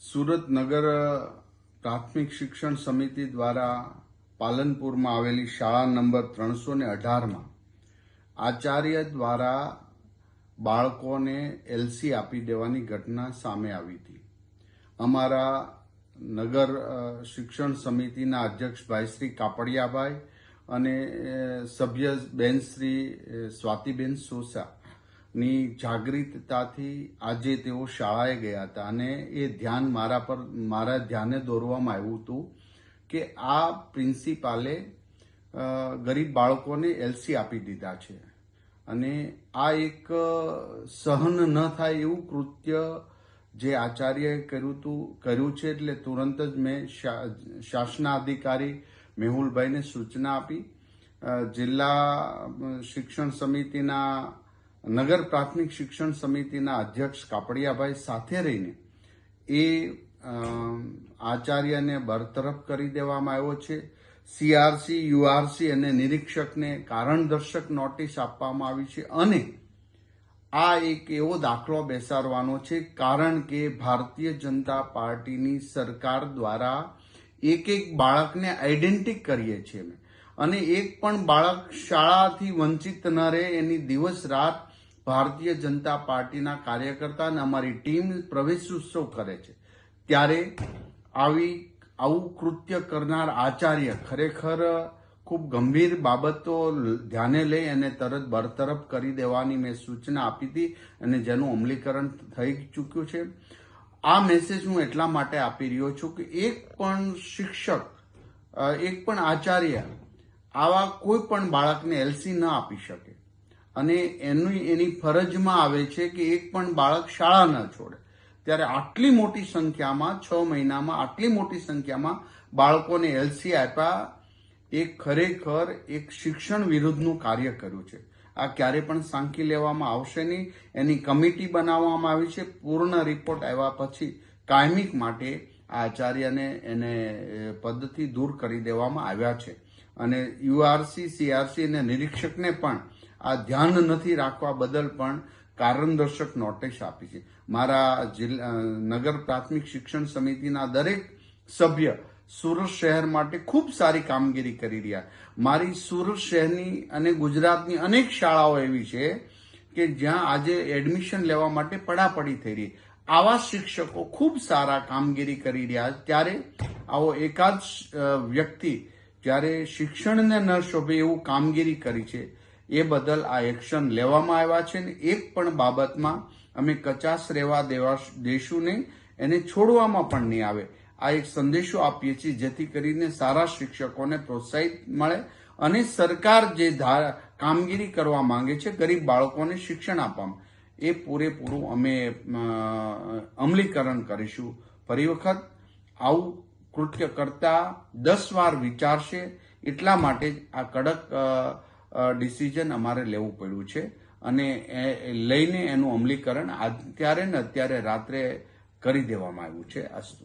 સુરત નગર પ્રાથમિક શિક્ષણ સમિતિ દ્વારા પાલનપુરમાં આવેલી શાળા નંબર 318માં આચાર્ય દ્વારા બાળકોને એલસી આપી દેવાની ઘટના સામે આવી હતી. અમારા નગર શિક્ષણ સમિતિના અધ્યક્ષ ભાઈ શ્રી કાપડિયાભાઈ અને સભ્ય બેન શ્રી સ્વાતિબેન સોસાની જાગૃતતાથી આજે તેઓ શાળાએ ગયા હતા અને એ ધ્યાન મારા ધ્યાને દોરવામાં આવ્યું હતું કે આ પ્રિન્સિપાલે ગરીબ બાળકોને એલસી આપી દીધા છે અને આ એક સહન ન થાય એવું કૃત્ય જે આચાર્યએ કર્યું છે. એટલે તુરંત જ મેં શાસનાધિકારી મેહુલભાઈને સૂચના આપી. જિલ્લા શિક્ષણ સમિતિના નગર પ્રાથમિક શિક્ષણ સમિતિના અધ્યક્ષ કાપડિયાભાઈ સાથે રહીને એ આચાર્યને બરતરફ કરી દેવામાં આવ્યો છે. સીઆરસી, યુઆરસી અને નિરીક્ષકને કારણદર્શક નોટિસ આપવામાં આવી છે અને આ એક એવો દાખલો બેસાડવાનો છે કારણ કે ભારતીય જનતા પાર્ટીની સરકાર દ્વારા એક બાળકને આઈડેન્ટિટી કરીએ છીએ અને એક પણ બાળક શાળાથી વંચિત ન રહે એની દિવસ રાત ભારતીય જનતા પાર્ટીના કાર્યકર્તા અને અમારી ટીમ પ્રવેશ ઉત્સવ કરે છે. ત્યારે આવું કૃત્ય કરનાર આચાર્ય ખરેખર ખૂબ ગંભીર બાબતો ધ્યાને લઈ અને તરત બરતરફ કરી દેવાની મેં સૂચના આપી હતી અને જેનું અમલીકરણ થઈ ચૂક્યું છે. આ મેસેજ હું એટલા માટે આપી રહ્યો છું કે એક પણ શિક્ષક, એક પણ આચાર્ય આવા કોઈ પણ બાળકને એલસી ન આપી શકે અને એની ફરજમાં આવે છે કે એક પણ બાળક શાળા ન છોડે. ત્યારે આટલી મોટી સંખ્યામાં 6 મહિનામાં આટલી મોટી સંખ્યામાં બાળકોને એલસી આપ્યા એ ખરેખર એક શિક્ષણ વિરુદ્ધનું કાર્ય કર્યું છે. આ ક્યારે પણ સાંખી લેવામાં આવશે નહીં. એની કમિટી બનાવવામાં આવી છે. પૂર્ણ રિપોર્ટ આવ્યા પછી કાયમિક માટે આ આચાર્યને એને પદથી દૂર કરી દેવામાં આવ્યા છે અને યુઆરસી, સીઆરસી અને નિરીક્ષકને પણ આ ધ્યાન નથી રાખવા બદલ પણ કારણદર્શક નોટિસ આપી છે. મારા નગર પ્રાથમિક શિક્ષણ સમિતિના દરેક સભ્ય સુરત શહેર માટે ખૂબ સારી કામગીરી કરી રહ્યા. મારી સુરત શહેરની અને ગુજરાતની અનેક શાળાઓ એવી છે કે જ્યાં આજે એડમિશન લેવા માટે પડાપડી થઈ રહી. આવા શિક્ષકો ખૂબ સારા કામગીરી કરી રહ્યા. ત્યારે આવો એકાદ વ્યક્તિ જ્યારે શિક્ષણને ન શોભે એવું કામગીરી કરી છે એ બદલ આ એક્શન લેવામાં આવ્યા છે ને એક પણ બાબતમાં અમે કચાશ રહેવા દેશું નહીં, એને છોડવામાં પણ નહીં આવે. આ એક સંદેશો આપીએ છીએ જેથી કરીને સારા શિક્ષકોને પ્રોત્સાહિત મળે અને સરકાર જે કામગીરી કરવા માંગે છે ગરીબ બાળકોને શિક્ષણ આપવામાં એ પૂરેપૂરું અમે અમલીકરણ કરીશું. ફરી વખત આવું કૃત્ય કરતા 10 વાર વિચારશે. એટલા માટે જ આ કડક ડિસિઝન અમારે લેવું પડ્યું છે અને લઈને એનું અમલીકરણ અત્યારે રાત્રે કરી દેવામાં આવ્યું છે. અસ્તુ.